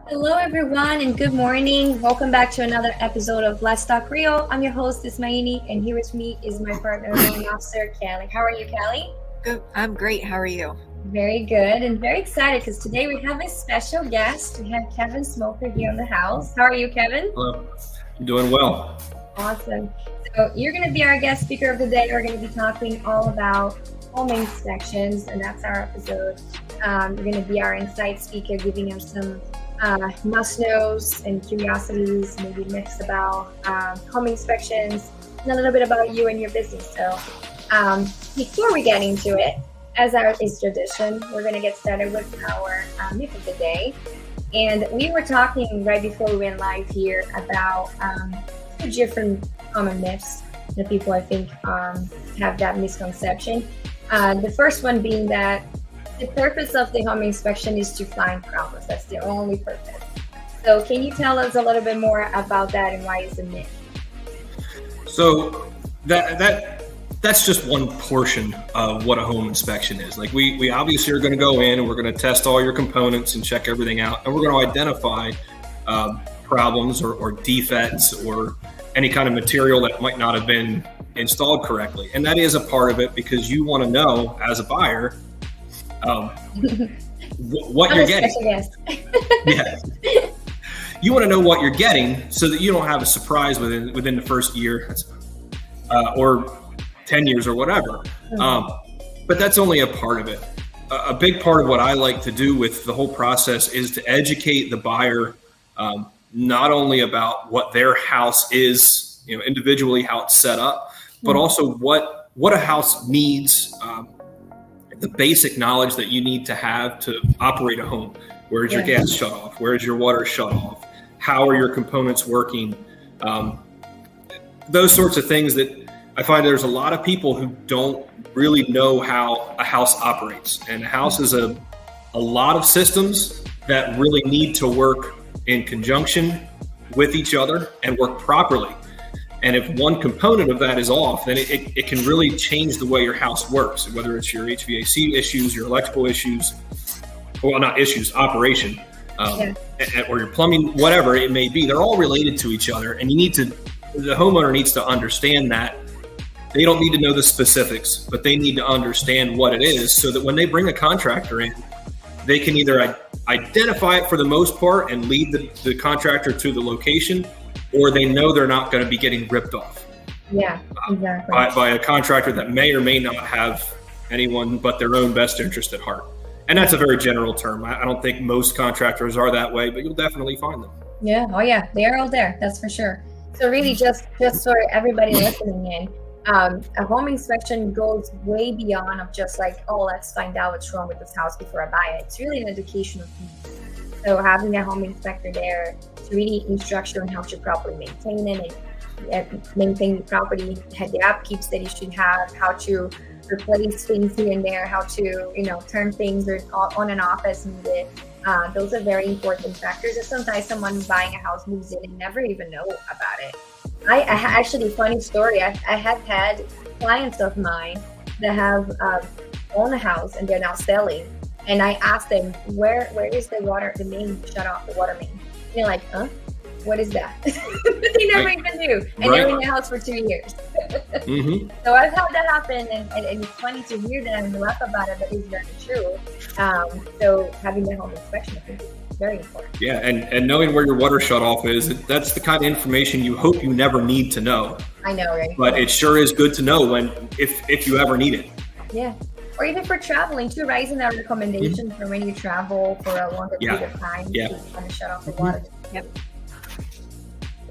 Hello, everyone, and good morning. Welcome back to another episode of Let's Talk Real. I'm your host, Ismaini, and here with me is my partner, loan officer, Kelly. How are you, Kelly? Good. I'm great. How are you? Very good and very excited because today we have a special guest. We have Kevin Smoker here in the house. How are you, Kevin? Hello. I'm doing well. Awesome. So you're going to be our guest speaker of the day. We're going to be talking all about home inspections, and that's our episode. You're going to be our insight speaker, giving us some must-knows and curiosities, maybe myths about home inspections, and a little bit about you and your business. So before we get into it, as is tradition, we're going to get started with our myth of the day. And we were talking right before we went live here about two different common myths that people, I think, have that misconception. The first one being that the purpose of the home inspection is to find problems. That's the only purpose. So can you tell us a little bit more about that and why it's a myth? So that's just one portion of what a home inspection is. Like we obviously are going to go in and we're going to test all your components and check everything out. And we're going to identify problems or defects or any kind of material that might not have been installed correctly. And that is a part of it because you want to know as a buyer what you're getting. Yeah. You want to know what you're getting so that you don't have a surprise within the first year or 10 years or whatever. But that's only a part of it. A big part of what I like to do with the whole process is to educate the buyer not only about what their house is, individually, how it's set up, but also what a house needs, the basic knowledge that you need to have to operate a home. Where's your gas shut off? Where's your water shut off? How are your components working? Those sorts of things that I find there's a lot of people who don't really know how a house operates. And a house is a lot of systems that really need to work in conjunction with each other and work properly. And if one component of that is off, then it can really change the way your house works, whether it's your HVAC issues, your electrical issues, well, not issues, operation, or your plumbing, whatever it may be. They're all related to each other. And the homeowner needs to understand that. They don't need to know the specifics, but they need to understand what it is so that when they bring a contractor in, they can either identify it for the most part and lead the contractor to the location, or they know they're not going to be getting ripped off. Yeah, exactly. By a contractor that may or may not have anyone but their own best interest at heart. And that's a very general term. I don't think most contractors are that way, but you'll definitely find them. Yeah. Oh, yeah. They are all there. That's for sure. So really just for everybody listening in, a home inspection goes way beyond of just like, oh, let's find out what's wrong with this house before I buy it. It's really an educational piece. So having a home inspector there to really instruct you on how to properly maintain it and maintain the property, the upkeeps that you should have, how to replace things here and there, how to turn things on and off as needed. Those are very important factors. And sometimes someone buying a house moves in and never even know about it. I actually, funny story, I have had clients of mine that have owned a house and they're now selling. And I asked them, where is the main shut off, the water main? And they're like, huh? What is that? They never even knew. And they're in the house for 2 years. Mm-hmm. So I've had that happen, and it's funny to hear that and laugh about it, but it's very true. So having the home inspection, I think, is very important. Yeah, and knowing where your water shut off is, that's the kind of information you hope you never need to know. I know, right? But it sure is good to know if you ever need it. Yeah. Or even for traveling too, right? Isn't that a recommendation for when you travel for a longer period of time to kind of shut off the water? Yep.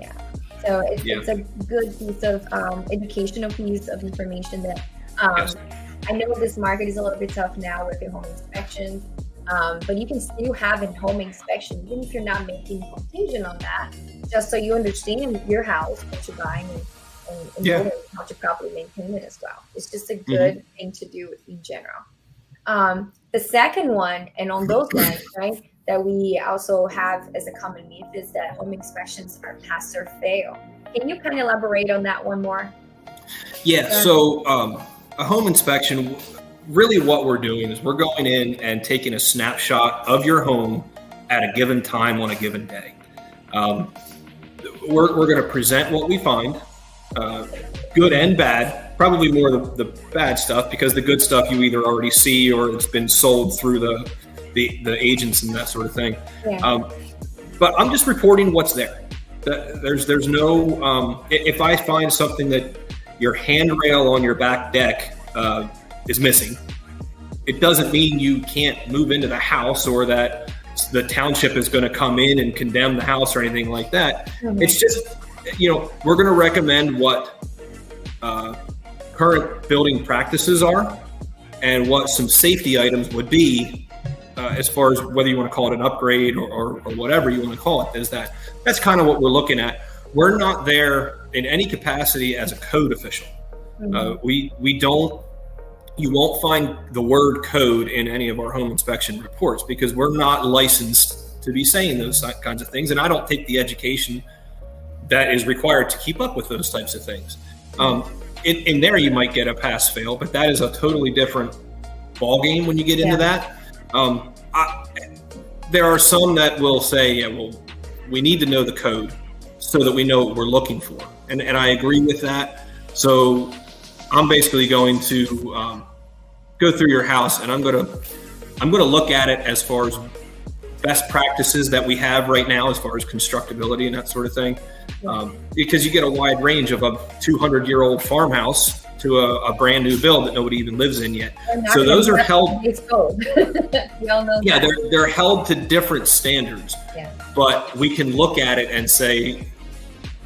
Yeah. So it's a good piece of educational piece of information that I know this market is a little bit tough now with your home inspections, but you can still have a home inspection even if you're not making a contingent on that, just so you understand your house, what you're buying, and how to properly maintain it as well. It's just a good thing to do in general. The second one, and on those lines, right, that we also have as a common myth is that home inspections are pass or fail. Can you kind of elaborate on that one more? Yeah, so a home inspection, really what we're doing is we're going in and taking a snapshot of your home at a given time on a given day. We're going to present what we find, good and bad, probably more the bad stuff, because the good stuff you either already see or it's been sold through the agents and that sort of thing. Yeah. But I'm just reporting what's there. There's no, if I find something that your handrail on your back deck is missing, it doesn't mean you can't move into the house or that the township is going to come in and condemn the house or anything like that. Mm-hmm. It's just, we're going to recommend what current building practices are and what some safety items would be, as far as whether you want to call it an upgrade or whatever you want to call it. That's kind of what we're looking at. We're not there in any capacity as a code official. Mm-hmm. You won't find the word code in any of our home inspection reports because we're not licensed to be saying those kinds of things. And I don't take the education that is required to keep up with those types of things. In there, you might get a pass fail, but that is a totally different ballgame when you get into that. There are some that will say, we need to know the code so that we know what we're looking for. And I agree with that. So I'm basically going to go through your house and I'm going to look at it as far as best practices that we have right now as far as constructability and that sort of thing. Because you get a wide range of a 200-year-old farmhouse to a brand new build that nobody even lives in yet. So those are held. We all know. Yeah, they're held to different standards. Yeah. But we can look at it and say,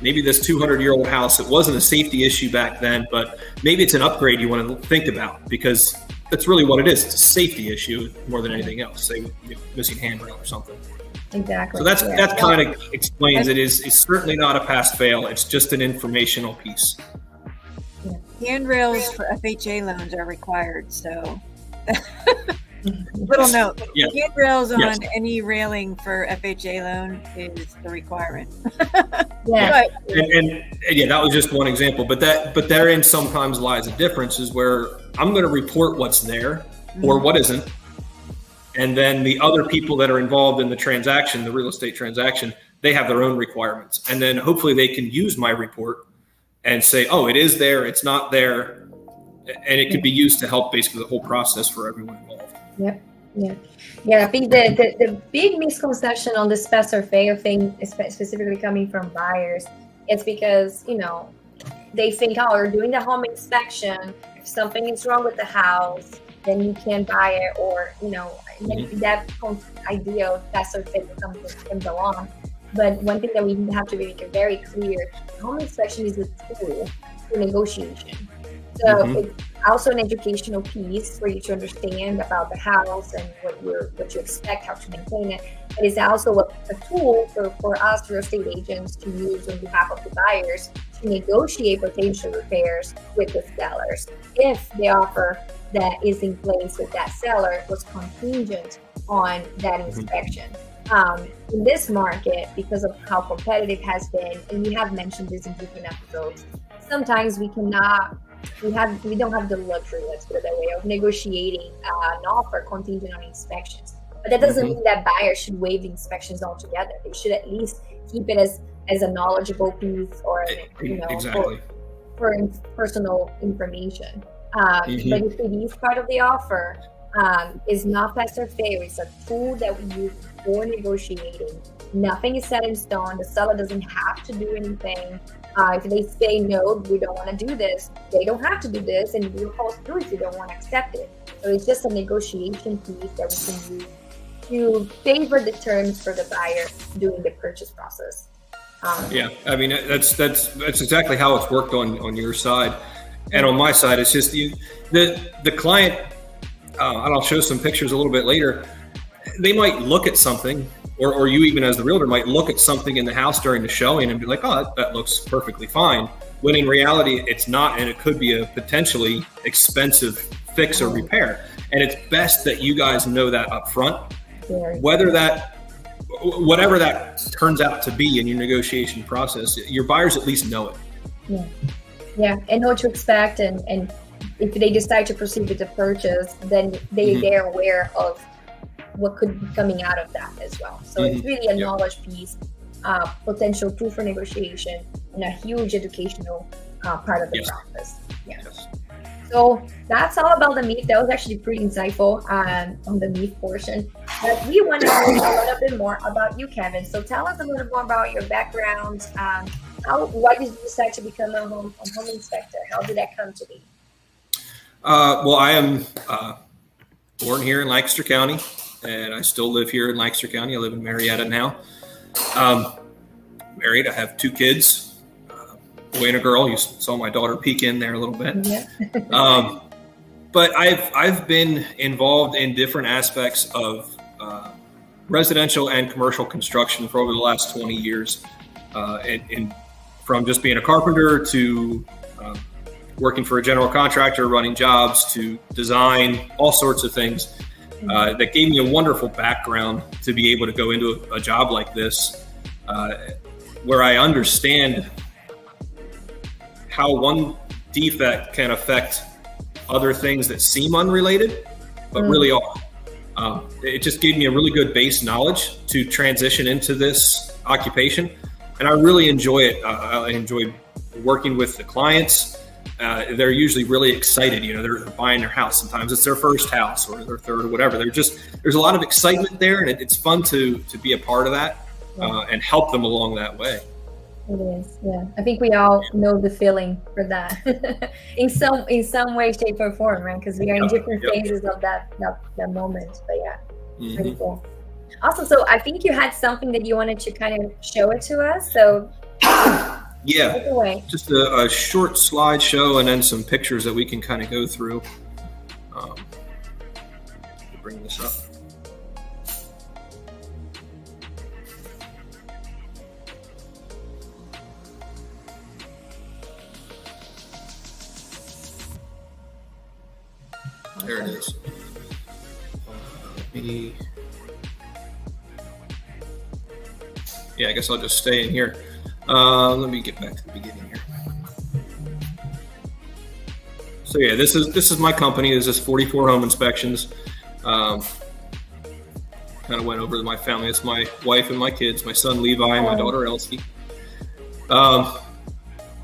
maybe this 200-year-old house, it wasn't a safety issue back then, but maybe it's an upgrade you want to think about because that's really what it is. It's a safety issue more than anything else. Say, missing handrail or something. Exactly. So that kind of explains it. It's certainly not a pass fail. It's just an informational piece. Handrails for FHA loans are required, so little note. Yes. Handrails on any railing for FHA loan is the requirement. Yeah. And that was just one example, but therein sometimes lies a difference is where I'm going to report what's there or what isn't. And then the other people that are involved in the transaction, the real estate transaction, they have their own requirements. And then hopefully they can use my report and say, oh, it is there, it's not there. And it could be used to help basically the whole process for everyone involved. Yep. Yeah. I think the big misconception on this pass or fail thing, specifically coming from buyers, it's because, they think, you're doing the home inspection. If something is wrong with the house, then you can't buy it, or that idea of pass or fail can go on. But one thing that we have to make it very clear: home inspection is a tool for negotiation. So it's also an educational piece for you to understand about the house and what you expect, how to maintain it. But it's also a tool for us real estate agents to use on behalf of the buyers to negotiate potential repairs with the sellers if the offer that is in place with that seller was contingent on that inspection. In this market, because of how competitive it has been, and we have mentioned this in different episodes, sometimes we don't have the luxury, let's put it that way, of negotiating an offer contingent on inspections. But that doesn't mean that buyers should waive the inspections altogether. They should at least keep it as a knowledgeable piece or exactly. for personal information. But if it is part of the offer, is not pass or fail. It's a tool that we use for negotiating. Nothing is set in stone. The seller doesn't have to do anything. If they say, no, we don't want to do this, they don't have to do this, and we'll follow through if you don't want to accept it. So it's just a negotiation piece that we can use to favor the terms for the buyer during the purchase process. I mean, that's exactly how it's worked on your side. And on my side, it's just the client, and I'll show some pictures a little bit later, they might look at something, or you even as the realtor might look at something in the house during the showing and be like, oh, that looks perfectly fine. When in reality, it's not, and it could be a potentially expensive fix or repair. And it's best that you guys know that up front, whatever that turns out to be in your negotiation process, your buyers at least know it. Yeah, and know what to expect, and if they decide to proceed with the purchase, then they're aware of what could be coming out of that as well. So it's really a knowledge piece, potential tool for negotiation, and a huge educational part of the process. Yeah. Yes. So that's all about the MIF. That was actually pretty insightful on the MIF portion. But we want to know a little bit more about you, Kevin. So tell us a little more about your background. Why did you decide to become a home inspector? How did that come to be? Well, I am born here in Lancaster County, and I still live here in Lancaster County. I live in Marietta now. Married. I have 2 kids. Boy and a girl. You saw my daughter peek in there a little bit. Yeah. But I've been involved in different aspects of residential and commercial construction for over the last 20 years. And from just being a carpenter to working for a general contractor, running jobs, to design, all sorts of things. That gave me a wonderful background to be able to go into a job like this, where I understand how one defect can affect other things that seem unrelated, but really are. It just gave me a really good base knowledge to transition into this occupation. And I really enjoy it. I enjoy working with the clients. They're usually really excited. They're buying their house. Sometimes it's their first house or their third or whatever. There's a lot of excitement there, and it's fun to be a part of that and help them along that way. It is, yeah. I think we all know the feeling for that in some way, shape, or form, right? Because we are in different phases of that moment. But yeah, pretty cool. Awesome. So I think you had something that you wanted to kind of show it to us. So yeah, take it away. Just a short slideshow and then some pictures that we can kind of go through. Bring this up. There it is. I guess I'll just stay in here. Let me get back to the beginning here. So yeah, this is my company. This is 44 Home Inspections. Kind of went over to my family. It's my wife and my kids, my son Levi and my daughter Elsie. I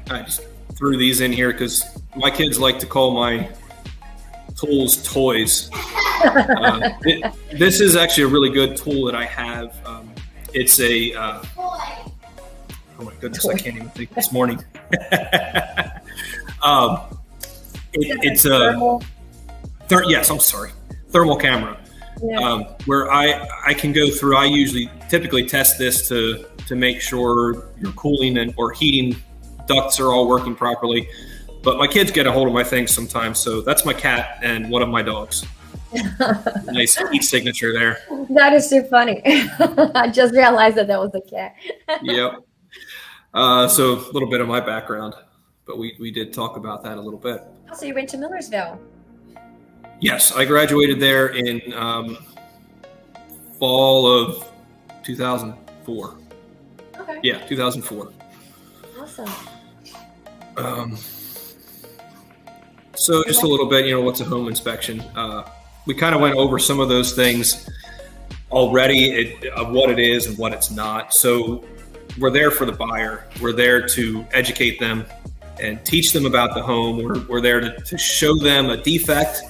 just threw these in here because my kids like to call my tools toys. This is actually a really good tool that I have. It's a oh my goodness, I can't even think this morning. It's a thermal camera. Yeah. Where I can go through. I typically test this to make sure your cooling or heating ducts are all working properly. But my kids get a hold of my things sometimes, so that's my cat and one of my dogs. Nice heat signature there. That is so funny. I just realized that was a cat. Yep. So a little bit of my background, but we did talk about that a little bit. So you went to Millersville? Yes, I graduated there in fall of 2004. Okay. Yeah, 2004. Awesome. So just a little bit, what's a home inspection? We kind of went over some of those things already of what it is and what it's not. So we're there for the buyer. We're there to educate them and teach them about the home. We're there to show them a defect,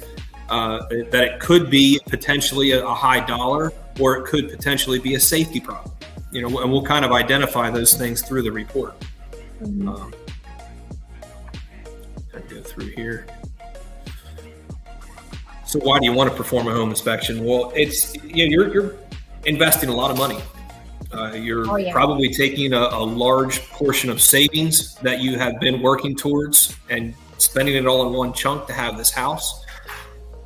that it could be potentially a high dollar, or it could potentially be a safety problem. And we'll kind of identify those things through the report. Mm-hmm. Go through here. So why do you want to perform a home inspection? Well, it's you're investing a lot of money. You're probably taking a large portion of savings that you have been working towards and spending it all in one chunk to have this house.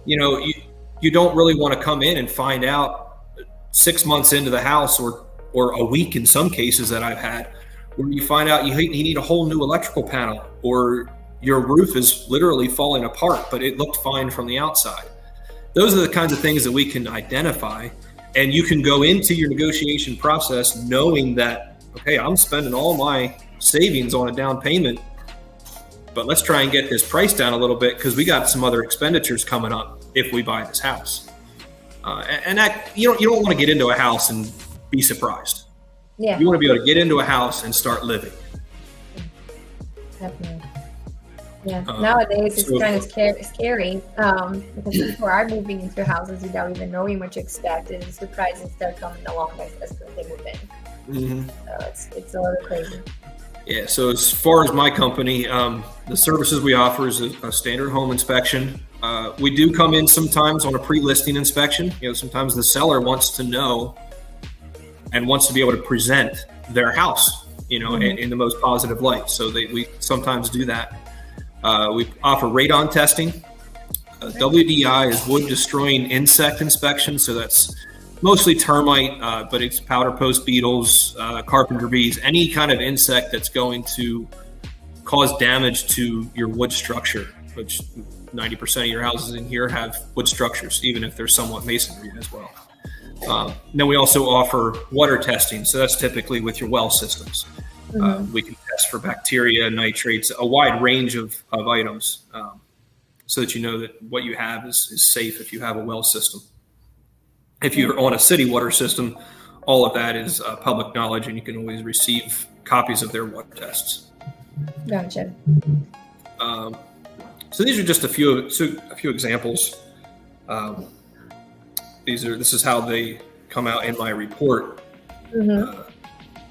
You don't really want to come in and find out 6 months into the house or a week in some cases that I've had, where you find out you need a whole new electrical panel, or your roof is literally falling apart, but it looked fine from the outside. Those are the kinds of things that we can identify, and you can go into your negotiation process knowing that, okay, I'm spending all my savings on a down payment, but let's try and get this price down a little bit because we got some other expenditures coming up if we buy this house. And that you don't want to get into a house and be surprised. Yeah, You want to be able to get into a house and start living. definitely. Yeah, Uh, nowadays it's so- kind of scary because people are moving into houses without even knowing what to expect, and surprises start coming along as they move in. Mhm. So it's a little crazy. Yeah. So as far as my company, the services we offer is a standard home inspection. We do come in sometimes on a pre-listing inspection. Sometimes the seller wants to know and wants to be able to present their house, in the most positive light. So we sometimes do that. We offer radon testing. WDI is wood destroying insect inspection. So that's mostly termite, but it's powder post beetles, carpenter bees, any kind of insect that's going to cause damage to your wood structure, which 90% of your houses in here have wood structures, even if they're somewhat masonry as well. Then we also offer water testing. So that's typically with your well systems. We can test for bacteria, nitrates, a wide range of items, so that you know that what you have is safe if you have a well system. If you're on a city water system, all of that is public knowledge, and you can always receive copies of their water tests. Gotcha. So these are just a few examples. This is how they come out in my report.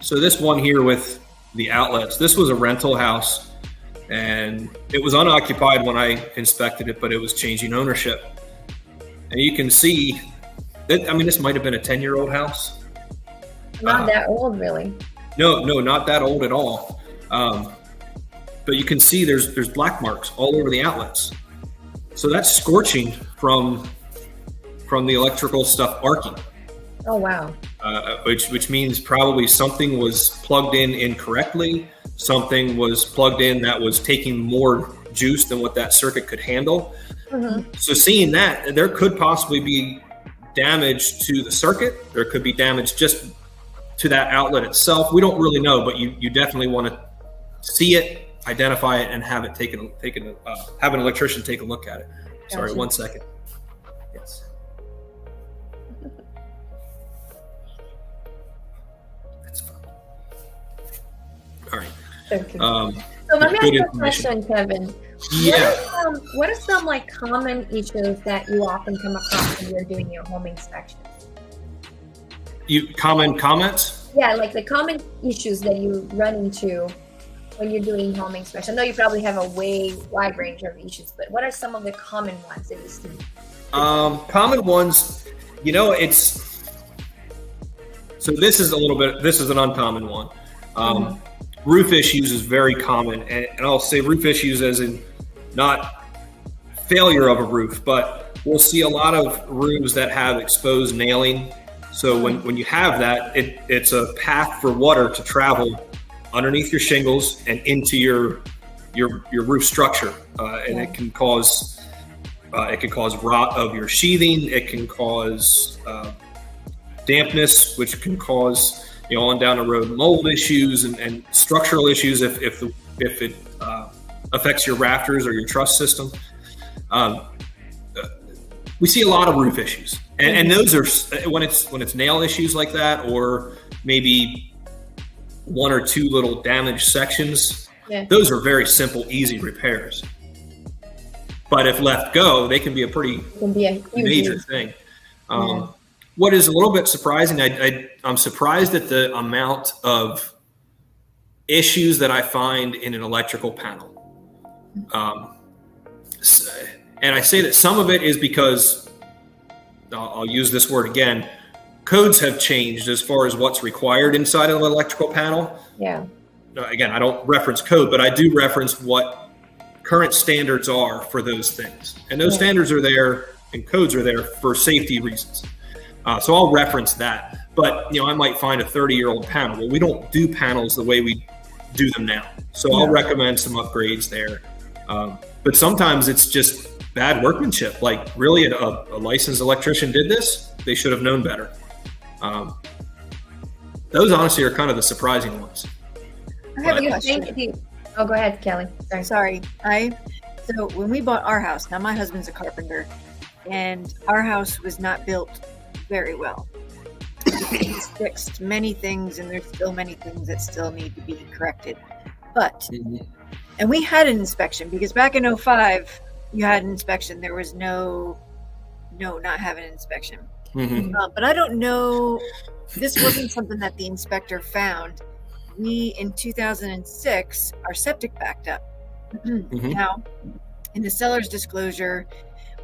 So this one here with the outlets, this was a rental house, and it was unoccupied when I inspected it, but it was changing ownership. And you can see that, this might have been a 10-year-old house. Not that old, really. No, not that old at all. But you can see there's black marks all over the outlets. So that's scorching from the electrical stuff arcing. Oh, wow. Which means probably something was plugged in incorrectly. Something was plugged in that was taking more juice than what that circuit could handle. So seeing that, there could possibly be damage to the circuit. There could be damage just to that outlet itself. We don't really know, but you definitely want to see it, identify it, and have it have an electrician take a look at it. Sorry, Gotcha. 1 second. Yes. That's fine. All right. Okay. So let me ask you a question, Kevin. Yeah. What are some common issues that you often come across when you're doing your home inspections? Common comments? Yeah, like the common issues that you run into when you're doing home inspection. I know you probably have a wide range of issues, but what are some of the common ones that you see? Common ones, so this is an uncommon one. Roof issues is very common, and I'll say roof issues as in not failure of a roof, but we'll see a lot of rooms that have exposed nailing. So when you have that, it's a path for water to travel underneath your shingles and into your roof structure, and it can cause rot of your sheathing. It can cause dampness, which can cause on down the road mold issues and structural issues if it affects your rafters or your truss system. We see a lot of roof issues, and those are when it's nail issues like that, or maybe one or two little damaged sections. Yeah. Those are very simple, easy repairs. But if left go, they can be a pretty major thing. What is a little bit surprising, I'm surprised at the amount of issues that I find in an electrical panel. And I say that some of it is because, I'll use this word again, codes have changed as far as what's required inside of an electrical panel. Yeah. Again, I don't reference code, but I do reference what current standards are for those things. And those standards are there and codes are there for safety reasons. So I'll reference that. But, I might find a 30-year-old panel. Well, we don't do panels the way we do them now. So I'll recommend some upgrades there. But sometimes it's just bad workmanship. Like, really, a licensed electrician did this? They should have known better. Those honestly are kind of the surprising ones. I have a question. Oh, go ahead, Kelly. Sorry. So when we bought our house, now my husband's a carpenter, and our house was not built very well. He's fixed many things, and there's still many things that still need to be corrected. But, and we had an inspection, because back in 2005, you had an inspection. There was no not having an inspection. But I don't know, this wasn't something that the inspector found. We, in 2006, our septic backed up. Now, in the seller's disclosure,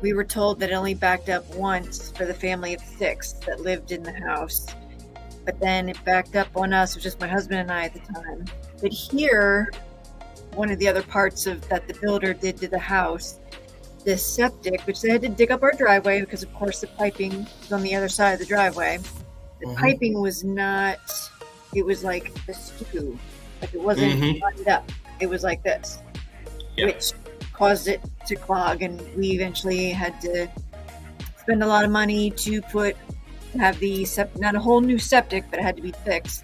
we were told that it only backed up once for the family of 6 that lived in the house. But then it backed up on us, which was my husband and I at the time. But here, one of the other parts of that the builder did to the house, the septic, which they had to dig up our driveway because, of course, the piping was on the other side of the driveway. The piping was not, it was like a skew. Like it wasn't lined up. It was like this, which caused it to clog. And we eventually had to spend a lot of money to have the not a whole new septic, but it had to be fixed.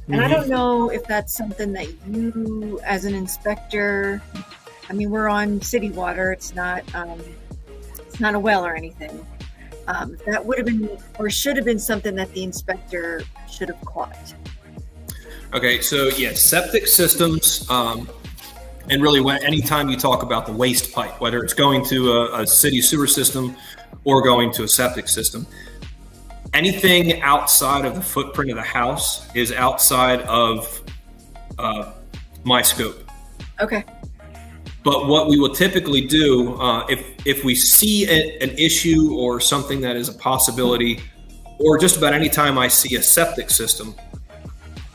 And I don't know if that's something that you, as an inspector, I mean, we're on city water. It's not a well or anything. That would have been, or should have been, something that the inspector should have caught. Okay, so septic systems, and really anytime you talk about the waste pipe, whether it's going to a city sewer system or going to a septic system, anything outside of the footprint of the house is outside of my scope. Okay. But what we will typically do, if we see an issue or something that is a possibility, or just about any time I see a septic system,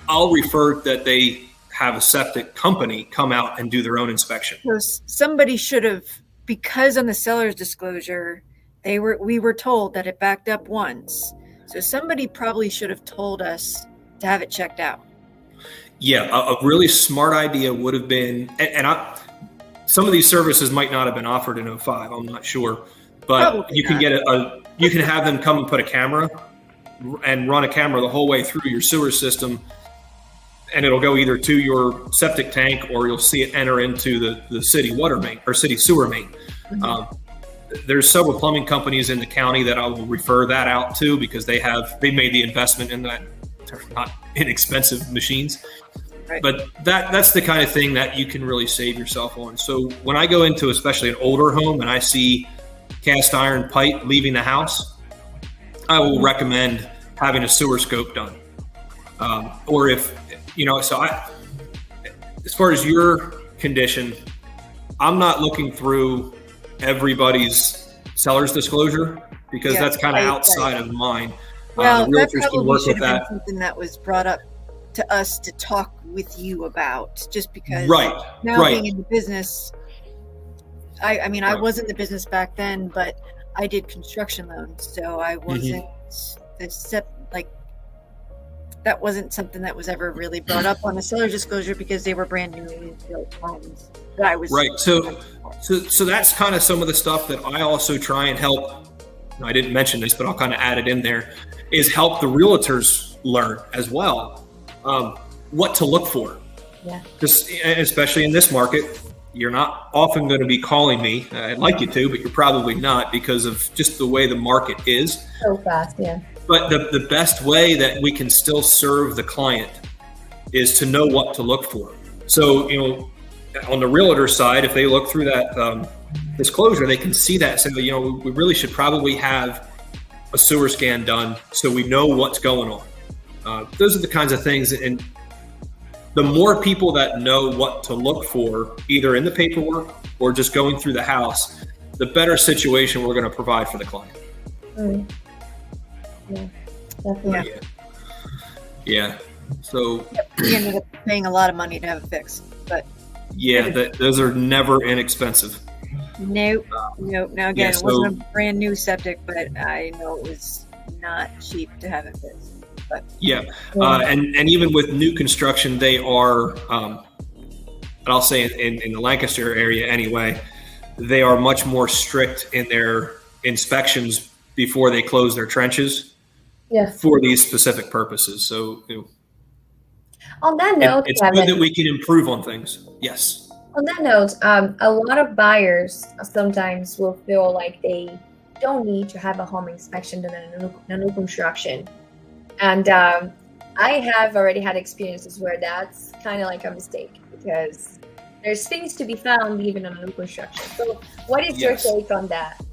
I'll refer that they have a septic company come out and do their own inspection. So somebody should have, because on the seller's disclosure, we were told that it backed up once. So somebody probably should have told us to have it checked out. Yeah, a really smart idea would have been, some of these services might not have been offered in 2005. I'm not sure, but probably you can get you can have them come and put a camera and run a camera the whole way through your sewer system, and it'll go either to your septic tank or you'll see it enter into the city water main or city sewer main. There's several plumbing companies in the county that I will refer that out to because they made the investment in that. They're not inexpensive machines. Right. But that's the kind of thing that you can really save yourself on. So when I go into especially an older home and I see cast iron pipe leaving the house, I will recommend having a sewer scope done. Or if, as far as your condition, I'm not looking through everybody's seller's disclosure because that's kind of outside of mine. Well, that probably should have been something that was brought up to us to talk with you about, just because being in the business, I mean, I was in the business back then, but I did construction loans, so I wasn't that wasn't something that was ever really brought up on the seller's disclosure because they were brand new built homes that I was so that's kind of some of the stuff that I also try and help. I didn't mention this, but I'll kind of add it in there, is help the realtors learn as well what to look for. Because especially in this market, you're not often going to be calling me. I'd like you to, but you're probably not because of just the way the market is. So fast, But the best way that we can still serve the client is to know what to look for. So, on the realtor side, if they look through that disclosure, they can see that and say, we really should probably have a sewer scan done so we know what's going on. Those are the kinds of things. And the more people that know what to look for, either in the paperwork or just going through the house, the better situation we're going to provide for the client. Yeah, definitely. Yeah. So we ended up paying a lot of money to have it fixed, but those are never inexpensive. Nope. Now again, it wasn't a brand new septic, but I know it was not cheap to have it fixed. But and even with new construction, they are, and I'll say in the Lancaster area anyway, they are much more strict in their inspections before they close their trenches for these specific purposes. So, on that note, it's good that we can improve on things. Yes. On that note, a lot of buyers sometimes will feel like they don't need to have a home inspection done in a new construction. And I have already had experiences where that's kind of like a mistake, because there's things to be found even on a new construction. So what is your take on that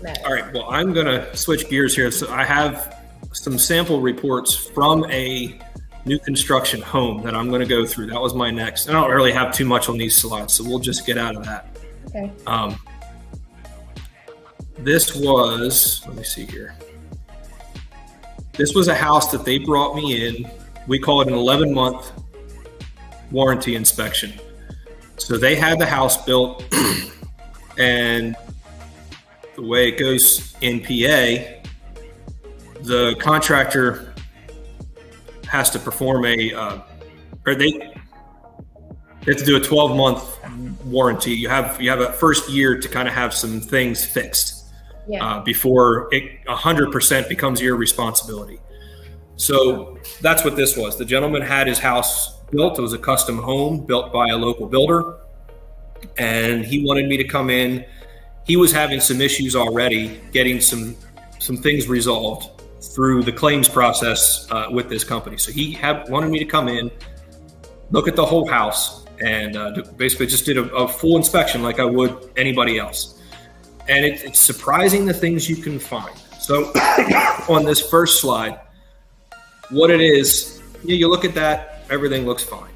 matter? All right, well, I'm going to switch gears here. So I have some sample reports from a new construction home that I'm going to go through. That was my next. I don't really have too much on these slides, so we'll just get out of that. Okay. This was, let me see here. This was a house that they brought me in. We call it an 11-month warranty inspection. So they had the house built, and the way it goes in PA, the contractor has to perform they have to do a 12-month warranty. You have a first year to kind of have some things fixed before it 100% becomes your responsibility. So that's what this was. The gentleman had his house built. It was a custom home built by a local builder, and he wanted me to come in. He was having some issues already getting some things resolved through the claims process with this company. So he wanted me to come in, look at the whole house, and basically just did a full inspection like I would anybody else. And it's surprising the things you can find. So on this first slide, what it is, you look at that, everything looks fine.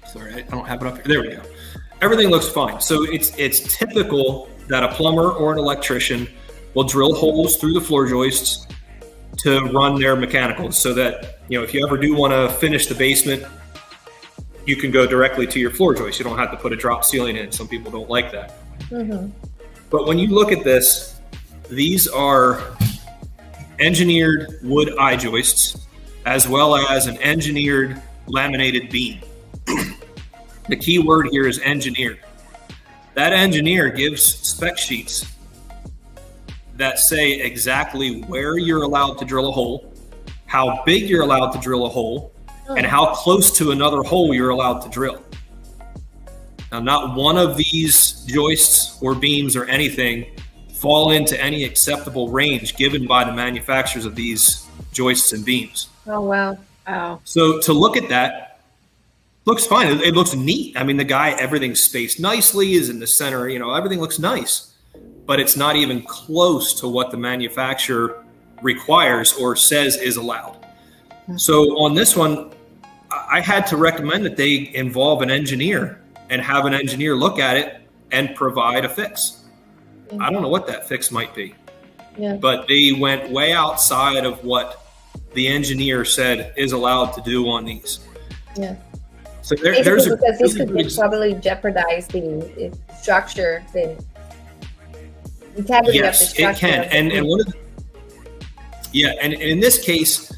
Sorry, I don't have it up here. There we go. Everything looks fine. So it's typical that a plumber or an electrician will drill holes through the floor joists to run their mechanicals, so that, if you ever do want to finish the basement, you can go directly to your floor joist. You don't have to put a drop ceiling in. Some people don't like that. Mm-hmm. But when you look at this, these are engineered wood I-joists, as well as an engineered laminated beam. The key word here is engineered. That engineer gives spec sheets that say exactly where you're allowed to drill a hole, how big you're allowed to drill a hole, and how close to another hole you're allowed to drill. Now, not one of these joists or beams or anything fall into any acceptable range given by the manufacturers of these joists and beams. Oh, wow. Wow. So to look at that, looks fine. It looks neat. I mean, the guy, everything's spaced nicely, is in the center, everything looks nice, but it's not even close to what the manufacturer requires or says is allowed. So on this one, I had to recommend that they involve an engineer and have an engineer look at it and provide a fix. I don't know what that fix might be, but they went way outside of what the engineer said is allowed to do on these. Yeah. So there's because this could probably jeopardize the structure, the integrity of the structure. Yes, it can. And one of the, and in this case,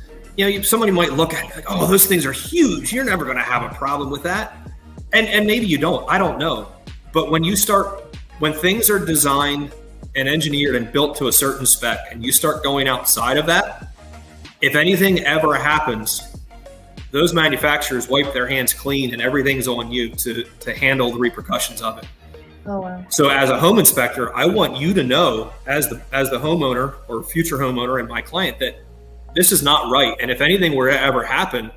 somebody might look at it like, oh, those things are huge. You're never going to have a problem with that. And maybe you don't. I don't know. But when things are designed and engineered and built to a certain spec, and you start going outside of that, if anything ever happens, those manufacturers wipe their hands clean, and everything's on you to handle the repercussions of it. Oh, wow. So as a home inspector, I want you to know, as the homeowner or future homeowner and my client, that this is not right. And if anything were to ever happen,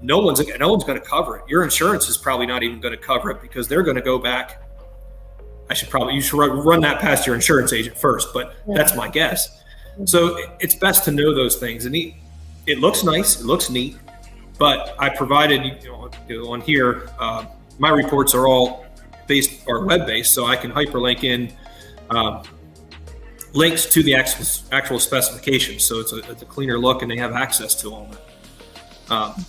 no one's going to cover it. Your insurance is probably not even going to cover it, because they're going to go back. You should run that past your insurance agent first, but that's my guess. So it's best to know those things. And it looks nice, it looks neat, but I provided on here, my reports are all web-based, so I can hyperlink in links to the actual specifications. So it's a cleaner look, and they have access to all that.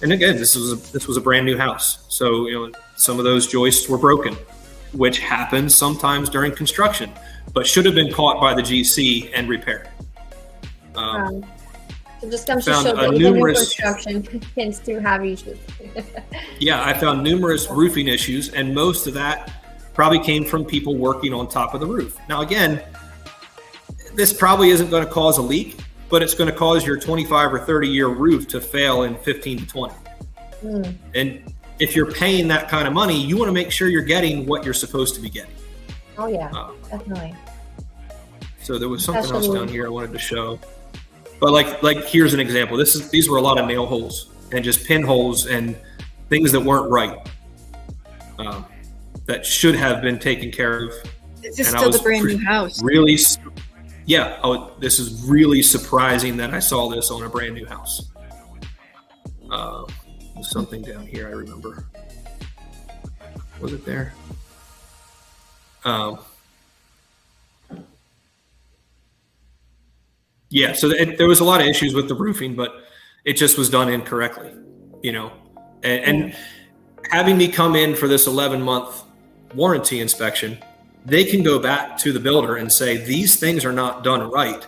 And again, this was a brand new house, so some of those joists were broken, which happens sometimes during construction, but should have been caught by the GC and repaired. So just comes to show that even new construction tends to have issues. I found numerous roofing issues, and most of that probably came from people working on top of the roof. Now, again, this probably isn't going to cause a leak, but it's going to cause your 25 or 30-year roof to fail in 15 to 20. And if you're paying that kind of money, you want to make sure you're getting what you're supposed to be getting. Oh yeah, definitely. So there was something else down here I wanted to show. But like here's an example. These were a lot of nail holes and just pinholes and things that weren't right. That should have been taken care of. Is this still the brand new house? Really, yeah. Oh, this is really surprising that I saw this on a brand new house. There's something down here I remember. Was it there? Yeah. So there was a lot of issues with the roofing, but it just was done incorrectly, you know. And having me come in for this 11-month warranty inspection, they can go back to the builder and say, these things are not done right.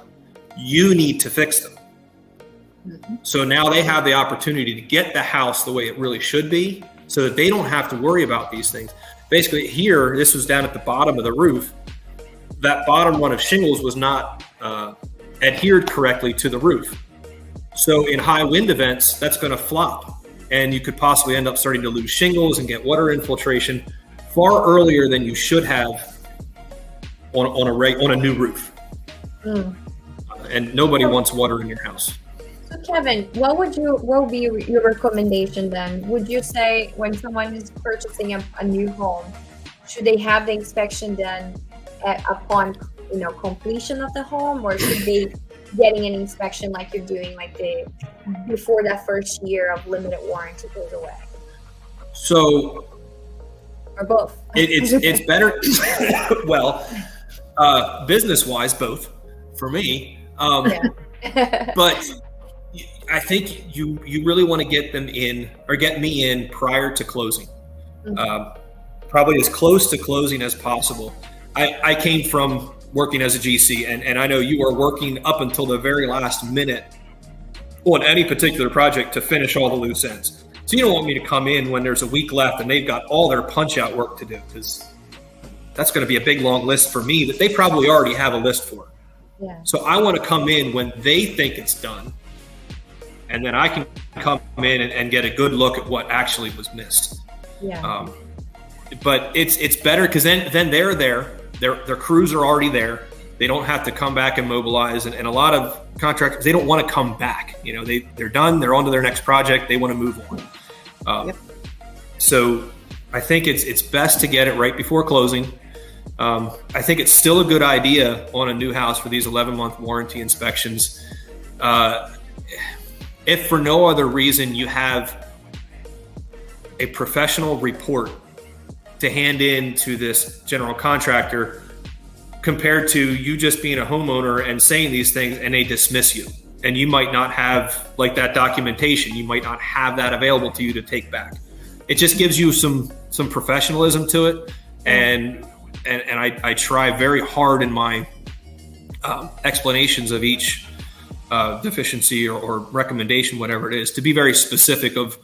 You need to fix them. Mm-hmm. So now they have the opportunity to get the house the way it really should be so that they don't have to worry about these things. Basically here, this was down at the bottom of the roof. That bottom one of shingles was not adhered correctly to the roof. So in high wind events, that's going to flop. And you could possibly end up starting to lose shingles and get water infiltration far earlier than you should have on a new roof. And nobody wants water in your house. So Kevin, what would be your recommendation then? Would you say when someone is purchasing a new home, should they have the inspection done upon completion of the home, or should they getting an inspection like you're doing before that first year of limited warranty goes away? So, or both? It's better. Well, business wise, both for me. But I think you really want to get them in, or get me in prior to closing. Probably as close to closing as possible. I came from working as a GC, and I know you are working up until the very last minute on any particular project to finish all the loose ends. So you don't want me to come in when there's a week left and they've got all their punch out work to do, because that's going to be a big long list for me that they probably already have a list for. Yeah. So I want to come in when they think it's done, and then I can come in and get a good look at what actually was missed. Yeah. But it's better because then they're there. Their crews are already there. They don't have to come back and mobilize. And a lot of contractors, they don't want to come back. They're done. They're on to their next project. They want to move on. So I think it's best to get it right before closing. I think it's still a good idea on a new house for these 11-month warranty inspections. If for no other reason you have a professional report to hand in to this general contractor, compared to you just being a homeowner and saying these things and they dismiss you, and you might not have that documentation. You might not have that available to you to take back. It just gives you some professionalism to it. And I try very hard in my explanations of each deficiency or recommendation, whatever it is, to be very specific of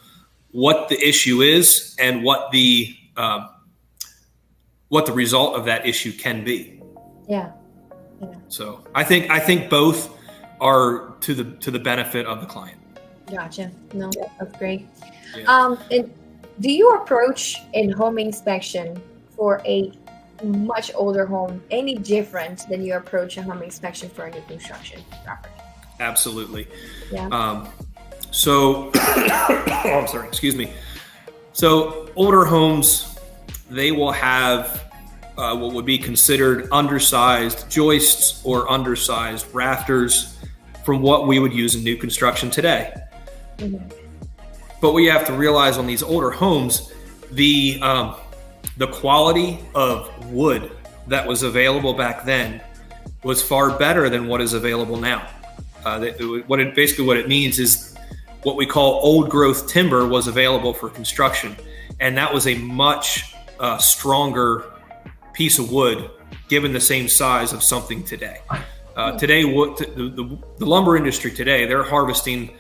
what the issue is and what the result of that issue can be. Yeah. So I think both are to the benefit of the client. Gotcha. No, that's great. Yeah. And do you approach in home inspection for a much older home any different than you approach a home inspection for a new construction property? Absolutely. Yeah. I'm sorry, excuse me. So older homes, they will have what would be considered undersized joists or undersized rafters from what we would use in new construction today. Mm-hmm. But what you have to realize on these older homes, the quality of wood that was available back then was far better than what is available now. What it means is what we call old growth timber was available for construction, and that was a much stronger piece of wood given the same size of something today. Today, the lumber industry today, they're harvesting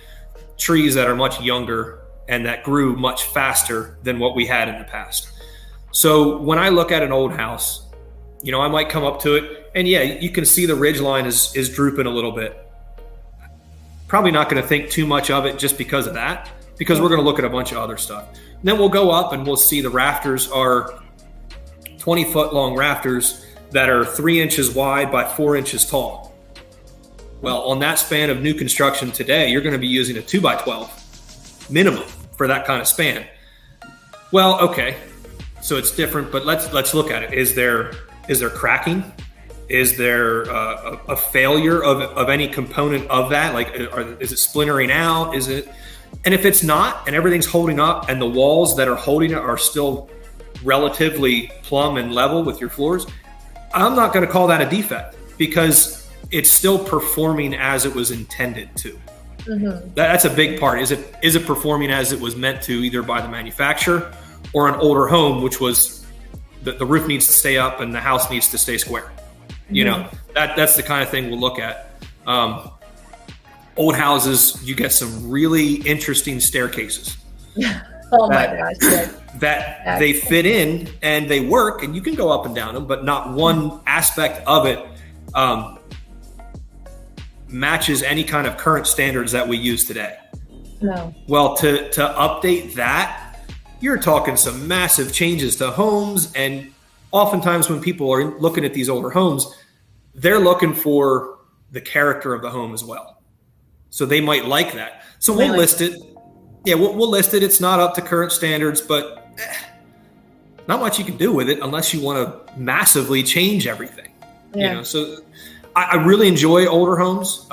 trees that are much younger and that grew much faster than what we had in the past. So when I look at an old house, I might come up to it and you can see the ridge line is drooping a little bit. Probably not going to think too much of it just because of that, because we're going to look at a bunch of other stuff. And then we'll go up and we'll see the rafters are 20-foot long rafters that are 3 inches wide by 4 inches tall. Well, on that span of new construction today, you're going to be using a 2x12 minimum for that kind of span. Well, okay, so it's different, but let's look at it. Is there cracking? Is there a failure of any component of that? Like, is it splintering out? Is it? And if it's not, and everything's holding up, and the walls that are holding it are still relatively plumb and level with your floors, I'm not going to call that a defect, because it's still performing as it was intended to. Mm-hmm. That's a big part. Is it performing as it was meant to, either by the manufacturer or an older home, which was the roof needs to stay up and the house needs to stay square. Mm-hmm. You know, that's the kind of thing we'll look at. Old houses, you get some really interesting staircases. Oh my gosh. Yes. That they fit in and they work, and you can go up and down them, but not one aspect of it matches any kind of current standards that we use today. No. Well, to update that, you're talking some massive changes to homes. And oftentimes when people are looking at these older homes, they're looking for the character of the home as well. So they might like that. So we'll list it. Yeah, we'll list it. It's not up to current standards, but not much you can do with it unless you want to massively change everything. Yeah. You know, so I really enjoy older homes.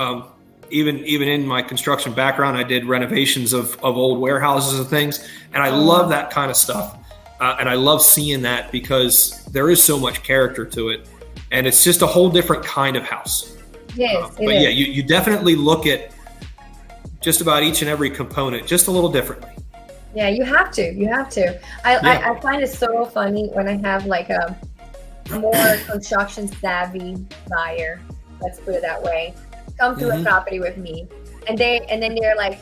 Even in my construction background, I did renovations of old warehouses and things, and I love that kind of stuff. And I love seeing that because there is so much character to it, and it's just a whole different kind of house. Yes, but yeah, you definitely look at just about each and every component just a little differently. Yeah, you have to. I find it so funny when I have like a more construction savvy buyer, let's put it that way, come to a property with me, and then they're like,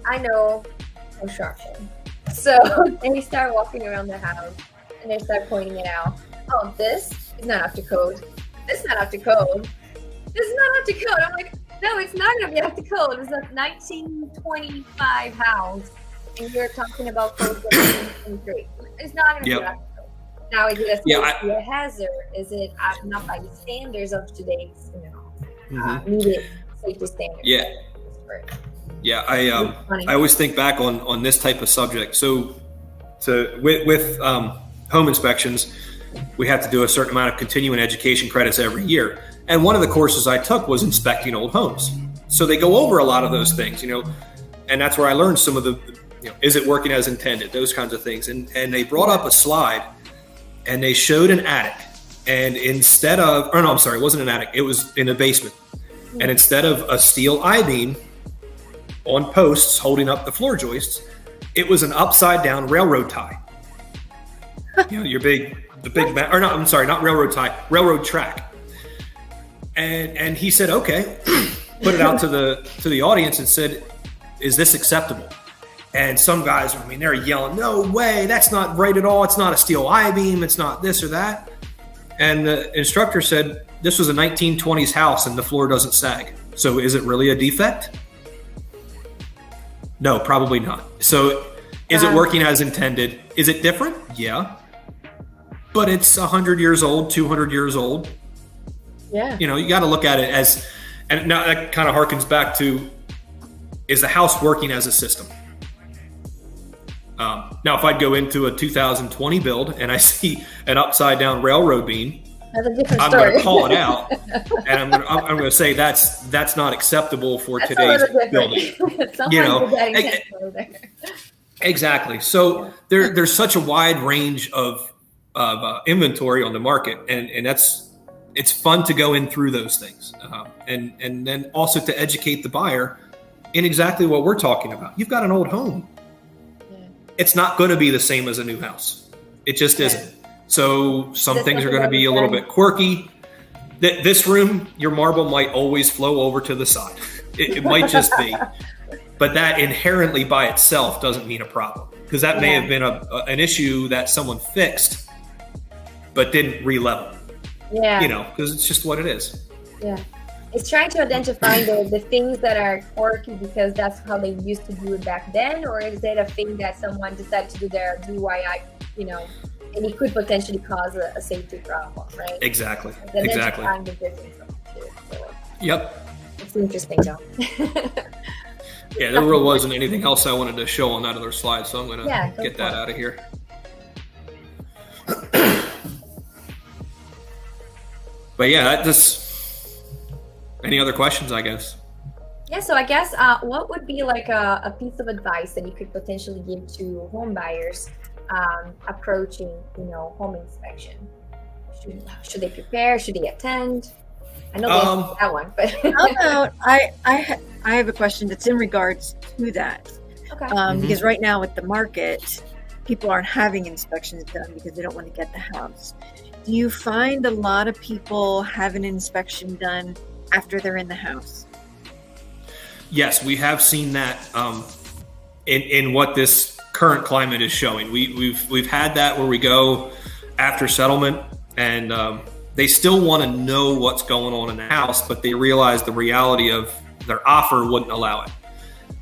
I know construction. So they start walking around the house and they start pointing it out. Oh, this is not up to code. This is not up to code. This is not up to code. I'm like, no, it's not going to be up to code. It's a 1925 house, and you're talking about code for 1923. It's not going to be up to code. Now, is it a hazard? Is it not by the standards of today's, needed safety standards? Yeah. Yeah, I always think back on this type of subject. So with home inspections, we have to do a certain amount of continuing education credits every year. And one of the courses I took was inspecting old homes. So they go over a lot of those things, and that's where I learned some of the, is it working as intended, those kinds of things. And they brought up a slide and they showed an attic. And instead of, it wasn't an attic, it was in a basement. And instead of a steel I-beam on posts holding up the floor joists, it was an upside down railroad tie. Not railroad tie, railroad track. And he said, okay, put it out to the audience and said, is this acceptable? And some guys, they're yelling, no way, that's not right at all. It's not a steel I-beam. It's not this or that. And the instructor said, this was a 1920s house and the floor doesn't sag. So is it really a defect? No, probably not. So is it working as intended? Is it different? Yeah. But it's 100 years old, 200 years old. Yeah. You got to look at it as, and now that kind of harkens back to, is the house working as a system? Now, if I'd go into a 2020 build and I see an upside down railroad beam, that's a different I'm story. going to call it out, and I'm going to say that's not acceptable for today's building. Exactly. So there's such a wide range of inventory on the market, and it's fun to go in through those things, and then also to educate the buyer in exactly what we're talking about. You've got an old home. It's not going to be the same as a new house. It just isn't. So some things are going to be a little bit quirky. This room, your marble might always flow over to the side. It might just be. But that inherently by itself doesn't mean a problem, because that may have been an issue that someone fixed but didn't re-level. Yeah. Because it's just what it is. Yeah. It's trying to identify the things that are quirky because that's how they used to do it back then, or is it a thing that someone decided to do their DIY, and it could potentially cause a safety problem, right? Exactly. And then Exactly. find the difference too. So Yep. it's interesting though. Yeah, there really wasn't anything else I wanted to show on that other slide, so I'm going to Go get for that it. out of here. But yeah, that just any other questions, I guess? Yeah, so I guess what would be like a piece of advice that you could potentially give to home buyers approaching, home inspection? Should they prepare? Should they attend? I know they answered that one, but How about I have a question that's in regards to that. okay. Because right now with the market, people aren't having inspections done because they don't want to get the house. Do you find a lot of people have an inspection done after they're in the house? Yes, we have seen that in what this current climate is showing. We've had that where we go after settlement and they still want to know what's going on in the house, but they realize the reality of their offer wouldn't allow it.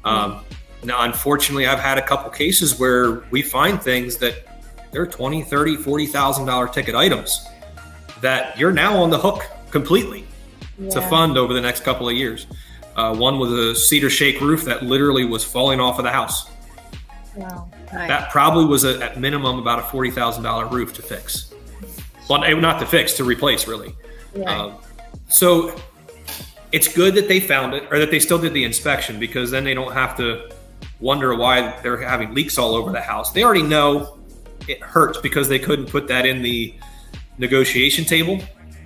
Now, unfortunately, I've had a couple cases where we find things that they're $20,000, $30,000, $40,000 ticket items that you're now on the hook completely to fund over the next couple of years. One was a cedar shake roof that literally was falling off of the house. Wow. Right. That probably was at minimum about a $40,000 roof to fix. Well, not to fix, to replace, really. Yeah. So it's good that they found it, or that they still did the inspection, because then they don't have to wonder why they're having leaks all over the house. They already know it hurts because they couldn't put that in the negotiation table.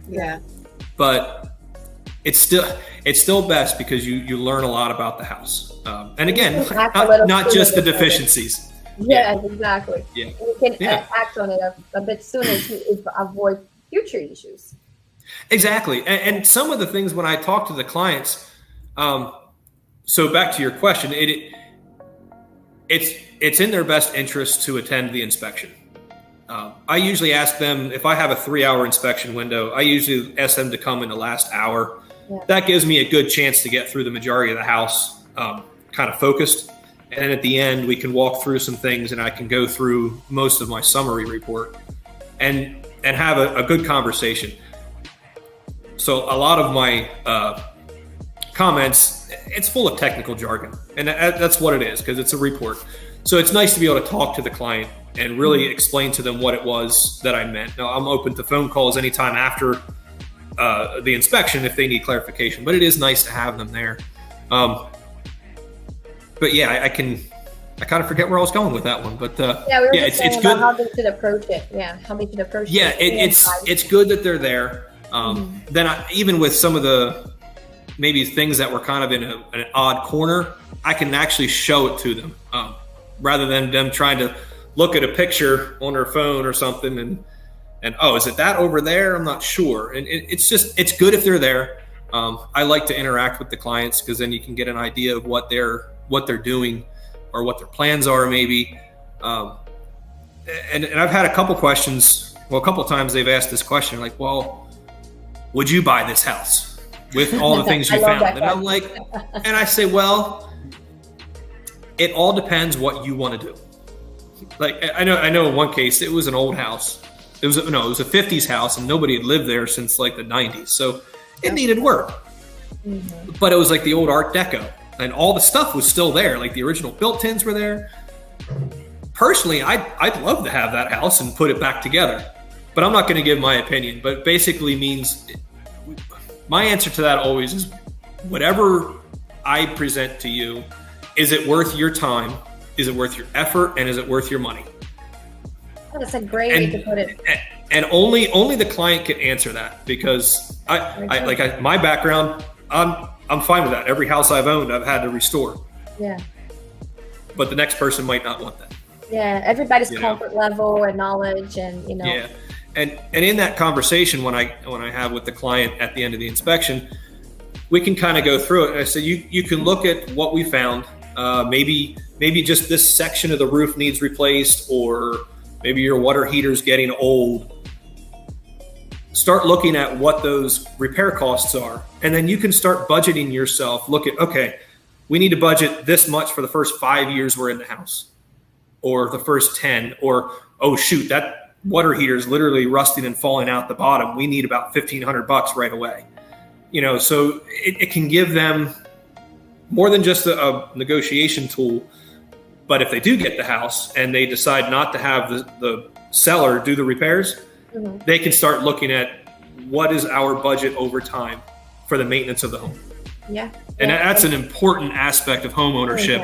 Yeah. But it's still best because you learn a lot about the house. And again, not just the deficiencies. Yeah, exactly. Yeah. You can act on it a bit sooner to avoid future issues. Exactly. And some of the things when I talk to the clients, so back to your question, it's in their best interest to attend the inspection. I usually ask them, if I have a 3-hour inspection window, I usually ask them to come in the last hour. Yeah. That gives me a good chance to get through the majority of the house kind of focused. And then at the end, we can walk through some things and I can go through most of my summary report and have a good conversation. So a lot of my comments, it's full of technical jargon, and that's what it is, because it's a report. So it's nice to be able to talk to the client and really explain to them what it was that I meant. Now, I'm open to phone calls anytime after the inspection if they need clarification, but it is nice to have them there. But yeah, I kind of forget where I was going with that one, but it's good. How they should approach it. Yeah, how they should approach it. Yeah, it's good that they're there. Then even with some of the maybe things that were kind of in an odd corner, I can actually show it to them rather than them trying to look at a picture on their phone or something and oh, is it that over there? I'm not sure. And it's good if they're there. I like to interact with the clients because then you can get an idea of what they're doing or what their plans are maybe. And I've had a couple questions. Well, a couple of times they've asked this question like, well, would you buy this house with all the things you found? And I'm like, and I say, well, it all depends what you want to do. Like I know in one case, it was an old house. It was a 50s house and nobody had lived there since like the 90s. So it needed work, but it was like the old Art Deco and all the stuff was still there. Like the original built-ins were there. Personally, I'd love to have that house and put it back together, but I'm not going to give my opinion. But basically means my answer to that always is whatever I present to you, is it worth your time? Is it worth your effort? And is it worth your money? That's a great way to put it. And only the client can answer that because my background, I'm fine with that. Every house I've owned, I've had to restore. Yeah. But the next person might not want that. Yeah, everybody's comfort level and knowledge, and Yeah, and in that conversation when I have with the client at the end of the inspection, we can kind of go through it. I said you can look at what we found. Maybe just this section of the roof needs replaced, or maybe your water heater's getting old. Start looking at what those repair costs are, and then you can start budgeting yourself. Look at, okay, we need to budget this much for the first 5 years we're in the house, or the first 10, or, oh shoot, that water heater is literally rusting and falling out the bottom. We need about $1,500 right away. So it can give them more than just a negotiation tool. But if they do get the house and they decide not to have the seller do the repairs, they can start looking at what is our budget over time for the maintenance of the home. Yeah. And that's an important aspect of home ownership,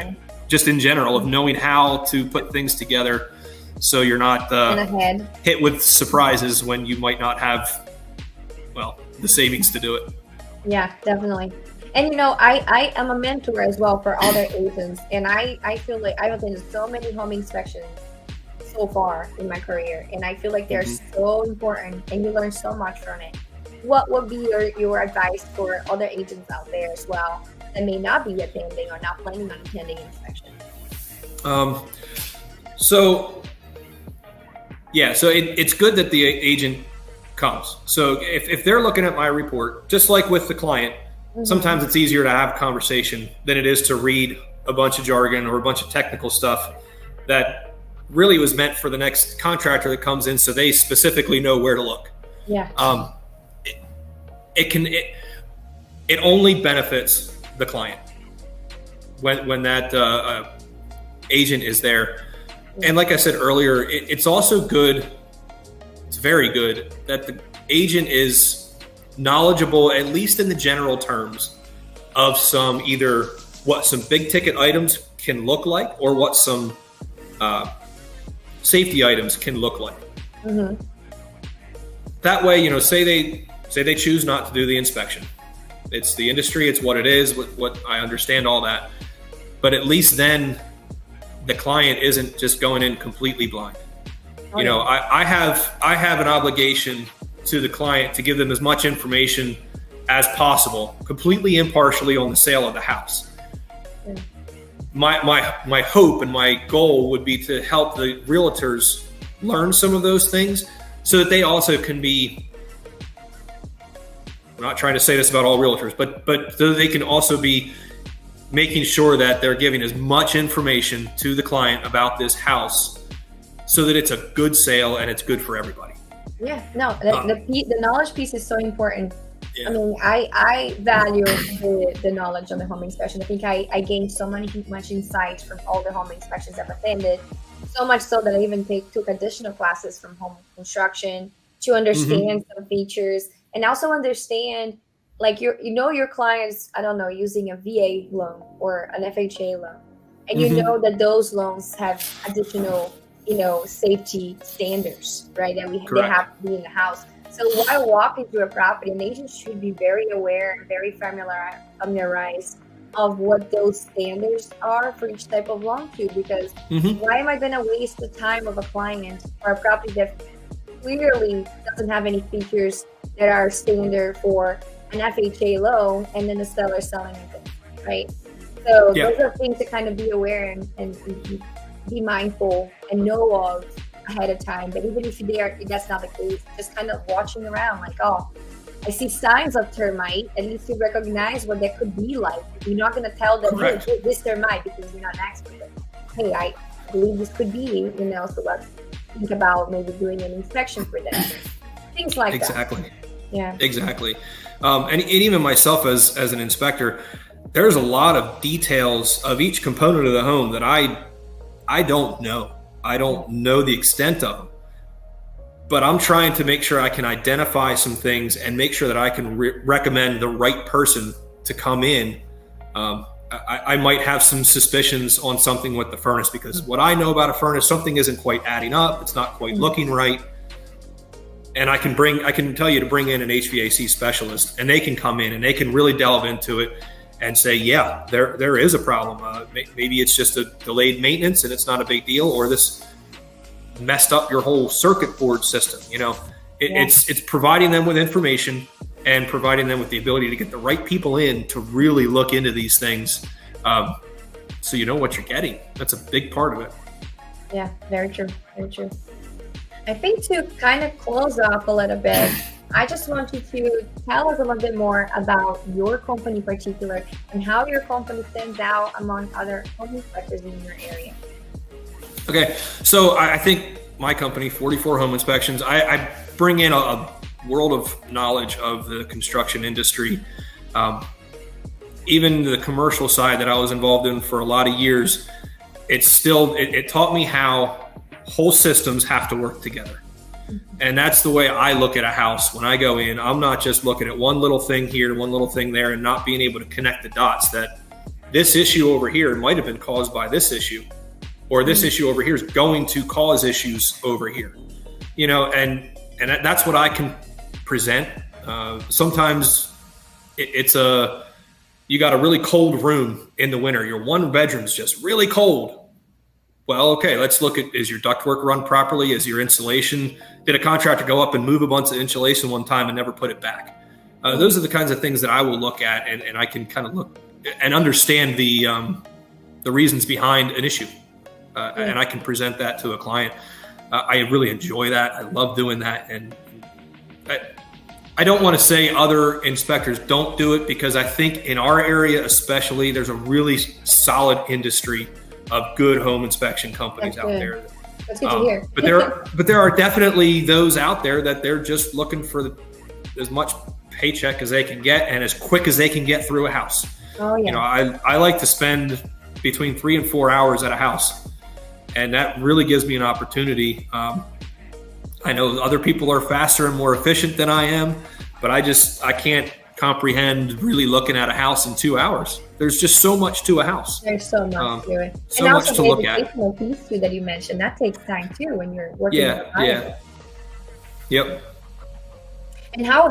just in general, of knowing how to put things together so you're not hit with surprises when you might not have, the savings to do it. Yeah, definitely. And I am a mentor as well for other agents, and I feel like I've attended so many home inspections so far in my career, and I feel like they're so important, and you learn so much from it. What would be your advice for other agents out there as well that may not be attending or not planning on attending inspections? So it's good that the agent comes. So if they're looking at my report, just like with the client, sometimes it's easier to have a conversation than it is to read a bunch of jargon or a bunch of technical stuff that really was meant for the next contractor that comes in, so they specifically know where to look. Yeah. It only benefits the client when that agent is there. And like I said earlier, it's also good. It's very good that the agent is knowledgeable, at least in the general terms, of either what some big ticket items can look like or what some safety items can look like. That way, say they choose not to do the inspection. It's the industry, it's what it is, what I understand all that. But at least then the client isn't just going in completely blind. I have an obligation to the client to give them as much information as possible, completely impartially, on the sale of the house. Yeah. My hope and my goal would be to help the realtors learn some of those things so that they also can be, I'm not trying to say this about all realtors, but so they can also be making sure that they're giving as much information to the client about this house so that it's a good sale and it's good for everybody. Yeah, no, the knowledge piece is so important. Yeah. I mean, I value the knowledge on the home inspection. I think I gained so much insight from all the home inspections I've attended, so much so that I even took additional classes from home construction to understand some features and also understand, like, your clients, I don't know, using a VA loan or an FHA loan, and you know that those loans have additional safety standards, right? And they have to be in the house. So while walking through a property, an agent should be very aware and very familiarized of what those standards are for each type of loan too. Because why am I going to waste the time of a client or a property that clearly doesn't have any features that are standard for an FHA loan, and then the seller selling it, right? So those are things to kind of be aware and be mindful and know of ahead of time. But even if that's not the case, just kind of watching around, like, oh, I see signs of termite. At least you recognize what that could be like. You're not going to tell them, hey, this termite, because you're not an expert. Hey, I believe this could be, so let's think about maybe doing an inspection for them. Things like that. Exactly. Yeah. Exactly. And even myself as an inspector, there's a lot of details of each component of the home that I don't know. I don't know the extent of them. But I'm trying to make sure I can identify some things and make sure that I can recommend the right person to come in. I might have some suspicions on something with the furnace, because what I know about a furnace, something isn't quite adding up. It's not quite looking right. And I can tell you to bring in an HVAC specialist, and they can come in and they can really delve into it and say, yeah, there is a problem. Maybe it's just a delayed maintenance and it's not a big deal, or this messed up your whole circuit board system. It's providing them with information and providing them with the ability to get the right people in to really look into these things, so you know what you're getting. That's a big part of it. Yeah, very true. Very true. I think to kind of close off a little bit, I just want you to tell us a little bit more about your company in particular and how your company stands out among other home inspectors in your area. Okay, so I think my company, 44 Home Inspections. I bring in a world of knowledge of the construction industry. Even the commercial side that I was involved in for a lot of years, it taught me how whole systems have to work together. And that's the way I look at a house when I go in. I'm not just looking at one little thing here, one little thing there, and not being able to connect the dots that this issue over here might have been caused by this issue, or this issue over here is going to cause issues over here. And that's what I can present. Sometimes you got a really cold room in the winter. Your one bedroom's just really cold. Well, okay, let's look at, is your ductwork run properly? Is your insulation, did a contractor go up and move a bunch of insulation one time and never put it back? Those are the kinds of things that I will look at, and I can kind of look and understand the reasons behind an issue. And I can present that to a client. I really enjoy that. I love doing that. And I don't want to say other inspectors don't do it, because I think in our area especially, there's a really solid industry of good home inspection companies out there. That's good to hear. But there are definitely those out there that they're just looking for as much paycheck as they can get and as quick as they can get through a house. Oh yeah. I like to spend between 3 and 4 hours at a house, and that really gives me an opportunity. I know other people are faster and more efficient than I am, but I can't comprehend really looking at a house in 2 hours. There's just so much to a house. There's so much to it. So and much also to look at. The educational piece too that you mentioned, that takes time too when you're working. Yeah. Yep. And how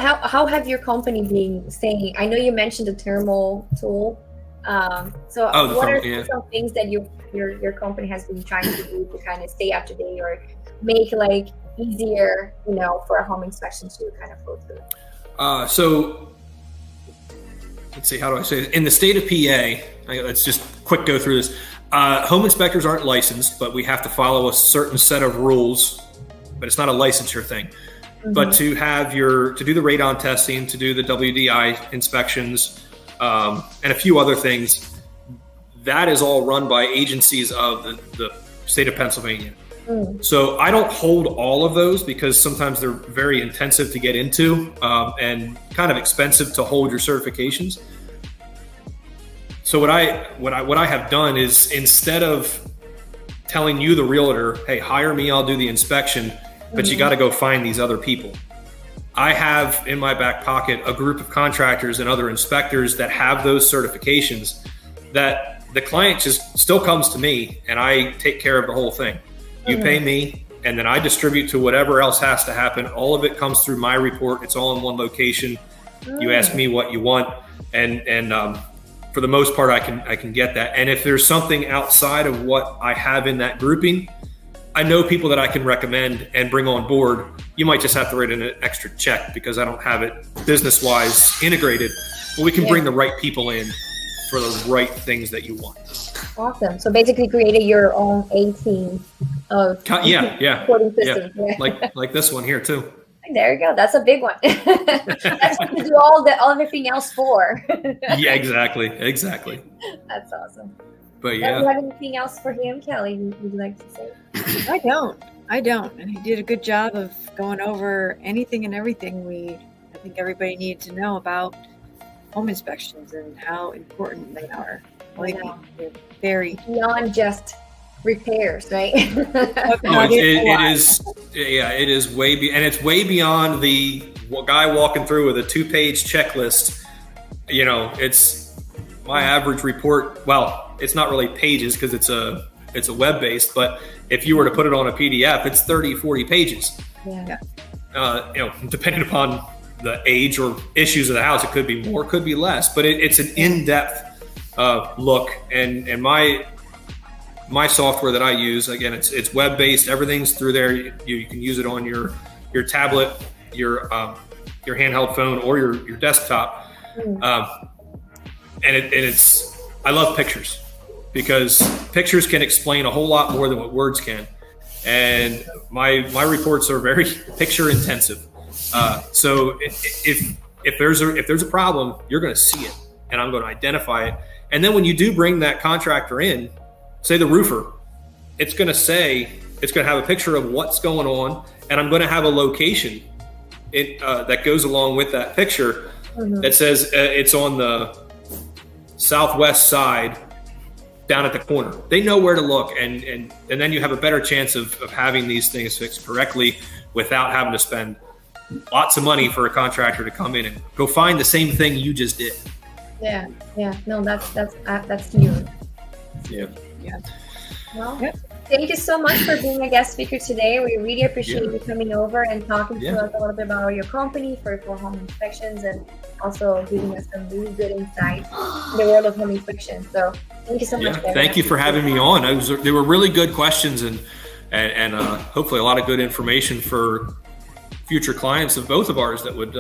have your company been staying? I know you mentioned the thermal tool. What are some things that your company has been trying to do to kind of stay up to date or make like easier, for a home inspection to kind of go through? So let's see, how do I say it? In the state of PA, let's just quick go through this. Home inspectors aren't licensed, but we have to follow a certain set of rules, but it's not a licensure thing. Mm-hmm. But to do the radon testing, to do the WDI inspections, and a few other things, that is all run by agencies of the state of Pennsylvania. Mm. So I don't hold all of those because sometimes they're very intensive to get into and kind of expensive to hold your certifications. So what I have done is, instead of telling you, the realtor, hey, hire me, I'll do the inspection, but you got to go find these other people, I have in my back pocket a group of contractors and other inspectors that have those certifications, that the client just still comes to me and I take care of the whole thing. You pay me, and then I distribute to whatever else has to happen. All of it comes through my report. It's all in one location. You ask me what you want, and for the most part, I can get that. And if there's something outside of what I have in that grouping, I know people that I can recommend and bring on board. You might just have to write an extra check because I don't have it business-wise integrated, but we can bring the right people in for the right things that you want. Awesome. So basically created your own A team of reporting systems. Yeah. Like this one here too. There you go. That's a big one. That's what you do everything else for. Yeah, exactly. That's awesome. But yeah. Do you have anything else for him, Kelly, would you like to say? I don't. And he did a good job of going over anything and everything I think everybody needs to know about home inspections and how important they are. They're very beyond just repairs, right? It is way and it's way beyond the guy walking through with a 2-page checklist. It's my average report. Well, it's not really pages because it's a web-based, but if you were to put it on a PDF, it's 30, 40 pages. Yeah. Depending upon the age or issues of the house, it could be more, could be less, but it's an in-depth look. And my software that I use, again, it's web-based. Everything's through there. You can use it on your tablet, your handheld phone, or your desktop. And it's I love pictures because pictures can explain a whole lot more than what words can. And my reports are very picture intensive. So if there's a problem, you're going to see it, and I'm going to identify it. And then when you do bring that contractor in, say the roofer, it's going to say It's going to have a picture of what's going on, and I'm going to have a location that goes along with that picture that says it's on the southwest side down at the corner. They know where to look, and then you have a better chance of having these things fixed correctly without having to spend lots of money for a contractor to come in and go find the same thing you just did. Yeah. No, that's huge. Yeah. Well, thank you so much for being a guest speaker today. We really appreciate you coming over and talking to us a little bit about your company for home inspections, and also giving us some really good insight in the world of home inspection. So thank you so much. Thank you for having me on. They were really good questions, and hopefully a lot of good information for future clients of both of ours that would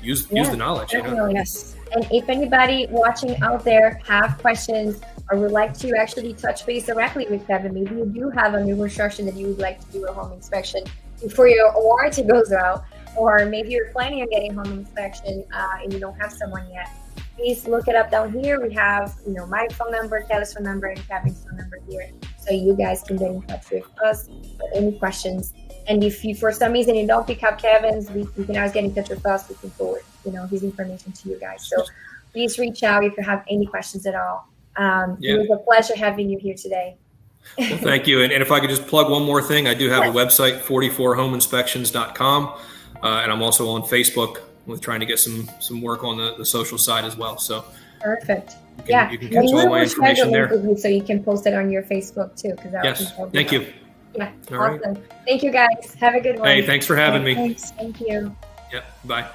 use the knowledge. Definitely. Yes. And if anybody watching out there have questions or would like to actually touch base directly with Kevin, maybe you do have a new construction that you would like to do a home inspection before your warranty goes out, or maybe you're planning on getting home inspection and you don't have someone yet, please look it up down here. We have, my phone number, Kelly's phone number, and Kevin's phone number here, so you guys can get in touch with us with any questions. And if you, for some reason, you don't pick up Kevin's, you can always get in touch with us. We can forward, his information to you guys. So please reach out if you have any questions at all. It was a pleasure having you here today. Well, thank you. And if I could just plug one more thing, I do have a website, 44homeinspections.com. And I'm also on Facebook with trying to get some work on the social side as well. So perfect. You can catch all my information there. So you can post it on your Facebook too. Yes. Thank you. Yeah. All awesome. right. Thank you guys. Have a good one. Hey, thanks for having me. Thanks. Thank you. Yep. Bye.